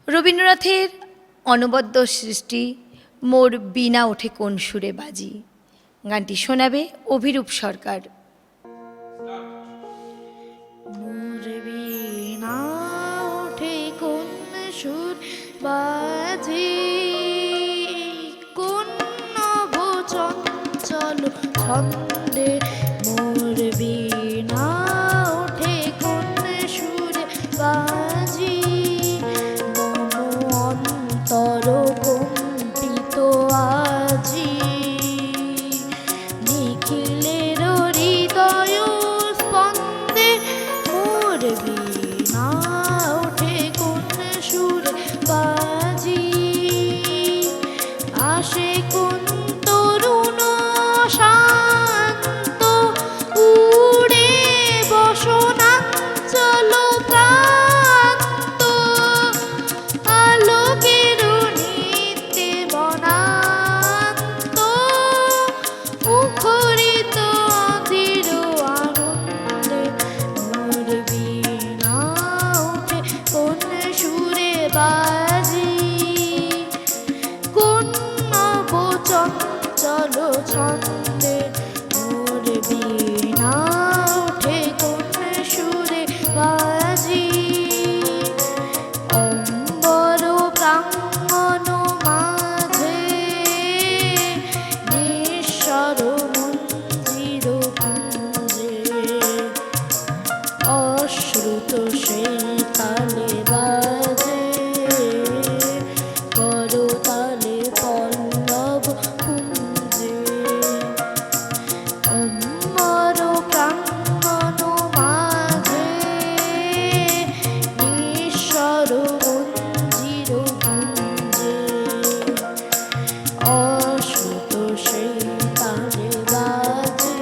রবীন্দ্রনাথের অনবদ্য সৃষ্টি মোর বীণা ওঠে কোন সুরে বাজি। গানটি শোনাবে অভিরূপ সরকার। মোর বীণা ওঠে কোন সুর বাজি, কোন নব চঞ্চল ছন্দে মোর বীণা ওঠে কোন সুর বাজি। মম অন্তর কম্পিত আজি, নিখিলের হৃদয় স্পন্দে মোর বীণা ওঠে কোন সুর বাজি। আসে কোন তরুণ শান্ত উড়ে বসনাঞ্চল প্রান্ত, আলোকের নিত্যে বনান্ত মুখরিত অধীর আনন্দে মোর বীণা ওঠে কোন সুরে বাজি। কোন নব চঞ্চল ছন্দে মোর বীণা ওঠে কোন সুরে বাজি। অম্বর প্রাঙ্গণ মাঝে নিঃস্বর মঞ্জির কুঞ্জে, অশ্রুত সেই তালে বাজে করতালে পল্লব কুঞ্জে। অম্বর প্রাঙ্গণ মাঝে নিঃস্বর মঞ্জির কুঞ্জে, অশ্রুত সেই তালে বাজে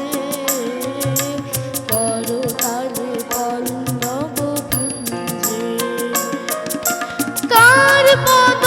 করতালে পল্লব কুঞ্জে। কার পদ